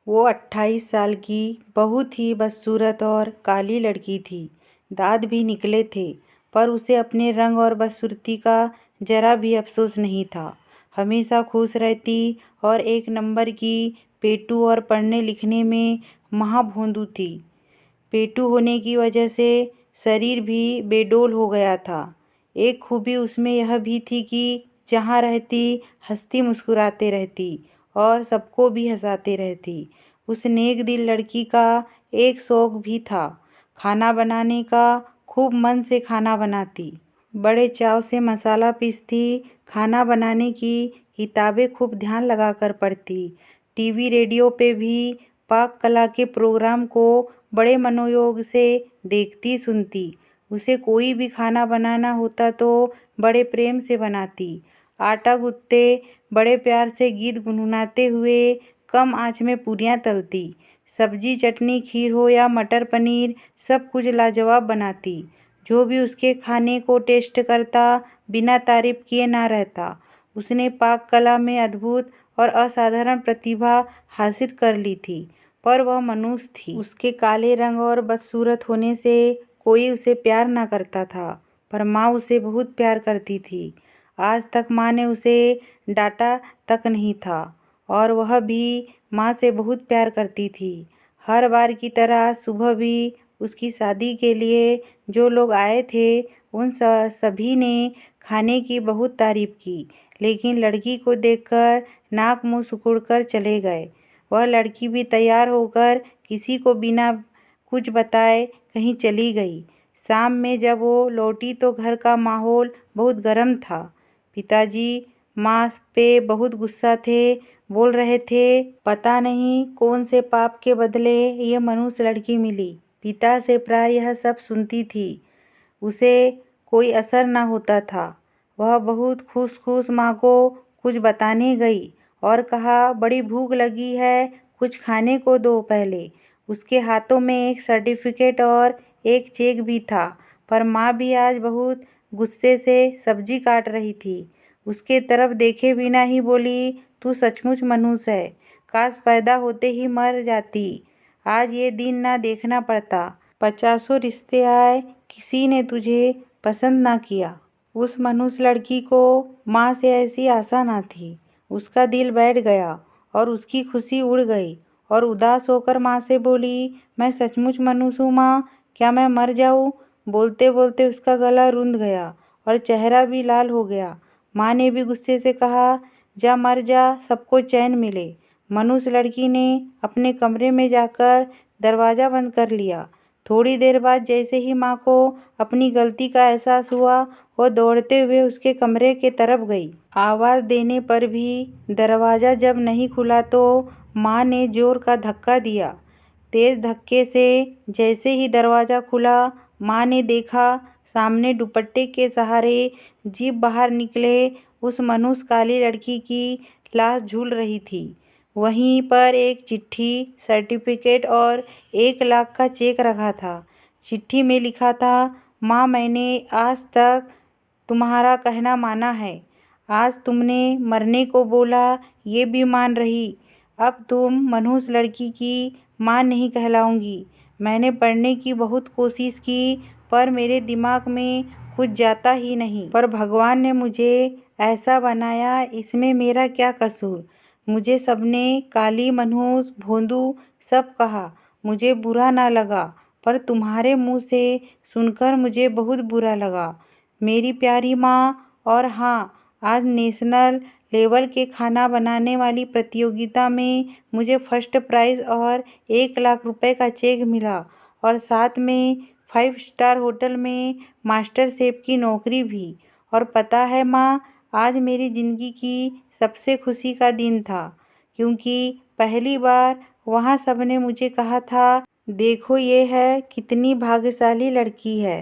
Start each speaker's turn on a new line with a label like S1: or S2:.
S1: वो 28 साल की बहुत ही बदसूरत और काली लड़की थी। दाँत भी निकले थे, पर उसे अपने रंग और बदसूरती का जरा भी अफसोस नहीं था। हमेशा खुश रहती और एक नंबर की पेटू और पढ़ने लिखने में महाभोंदू थी। पेटू होने की वजह से शरीर भी बेडौल हो गया था। एक खूबी उसमें यह भी थी कि जहाँ रहती हंसती मुस्कुराते रहती और सबको भी हंसाते रहती। उस नेक दिल लड़की का एक शौक भी था, खाना बनाने का। खूब मन से खाना बनाती, बड़े चाव से मसाला पीसती, खाना बनाने की किताबें खूब ध्यान लगाकर पढ़ती। टीवी रेडियो पे भी पाक कला के प्रोग्राम को बड़े मनोयोग से देखती सुनती। उसे कोई भी खाना बनाना होता तो बड़े प्रेम से बनाती। आटा गूंथते बड़े प्यार से गीत गुनगुनाते हुए कम आंच में पूरियां तलती। सब्जी चटनी खीर हो या मटर पनीर, सब कुछ लाजवाब बनाती। जो भी उसके खाने को टेस्ट करता बिना तारीफ किए ना रहता। उसने पाक कला में अद्भुत और असाधारण प्रतिभा हासिल कर ली थी, पर वह मनुष्य थी। उसके काले रंग और बदसूरत होने से कोई उसे प्यार ना करता था, पर माँ उसे बहुत प्यार करती थी। आज तक माँ ने उसे डांटा तक नहीं था, और वह भी माँ से बहुत प्यार करती थी। हर बार की तरह सुबह भी उसकी शादी के लिए जो लोग आए थे उन सभी ने खाने की बहुत तारीफ की, लेकिन लड़की को देखकर नाक मुंह सिकुड़कर चले गए। वह लड़की भी तैयार होकर किसी को बिना कुछ बताए कहीं चली गई। शाम में जब वो लौटी तो घर का माहौल बहुत गर्म था। पिताजी माँ पे बहुत गुस्सा थे। बोल रहे थे, पता नहीं कौन से पाप के बदले ये मनुष्य लड़की मिली। पिता से प्राय यह सब सुनती थी, उसे कोई असर न होता था। वह बहुत खुश माँ को कुछ बताने गई और कहा, बड़ी भूख लगी है, कुछ खाने को दो पहले। उसके हाथों में एक सर्टिफिकेट और एक चेक भी था, पर माँ भी आज बहुत गुस्से से सब्जी काट रही थी। उसके तरफ देखे बिना ही बोली, तू सचमुच मनुष्य है, काश पैदा होते ही मर जाती, आज ये दिन ना देखना पड़ता। 50 रिश्ते आए, किसी ने तुझे पसंद ना किया। उस मनुष्य लड़की को माँ से ऐसी आशा ना थी। उसका दिल बैठ गया और उसकी खुशी उड़ गई, और उदास होकर माँ से बोली, मैं सचमुच मनुष्य हूँ माँ, क्या मैं मर जाऊँ? बोलते बोलते उसका गला रुंध गया और चेहरा भी लाल हो गया। माँ ने भी गुस्से से कहा, जा मर जा, सबको चैन मिले। मनुष्य लड़की ने अपने कमरे में जाकर दरवाज़ा बंद कर लिया। थोड़ी देर बाद जैसे ही माँ को अपनी गलती का एहसास हुआ, वो दौड़ते हुए उसके कमरे के तरफ गई। आवाज़ देने पर भी दरवाज़ा जब नहीं खुला तो माँ ने जोर का धक्का दिया। तेज धक्के से जैसे ही दरवाज़ा खुला, माँ ने देखा सामने दुपट्टे के सहारे जीभ बाहर निकले उस मनुष्य काली लड़की की लाश झूल रही थी। वहीं पर एक चिट्ठी, सर्टिफिकेट और 1 लाख का चेक रखा था। चिट्ठी में लिखा था, माँ, मैंने आज तक तुम्हारा कहना माना है। आज तुमने मरने को बोला, ये भी मान रही। अब तुम मनुष्य लड़की की माँ नहीं कहलाऊंगी। मैंने पढ़ने की बहुत कोशिश की, पर मेरे दिमाग में कुछ जाता ही नहीं। पर भगवान ने मुझे ऐसा बनाया, इसमें मेरा क्या कसूर? मुझे सबने काली, मनहूस, भोंदू सब कहा। मुझे बुरा ना लगा, पर तुम्हारे मुंह से सुनकर मुझे बहुत बुरा लगा, मेरी प्यारी माँ। और हाँ, आज नेशनल लेवल के खाना बनाने वाली प्रतियोगिता में मुझे फर्स्ट प्राइज़ और 1 लाख रुपए का चेक मिला, और साथ में 5 स्टार होटल में मास्टर शेफ की नौकरी भी। और पता है माँ, आज मेरी ज़िंदगी की सबसे खुशी का दिन था, क्योंकि पहली बार वहाँ सबने मुझे कहा था, देखो ये है कितनी भाग्यशाली लड़की है।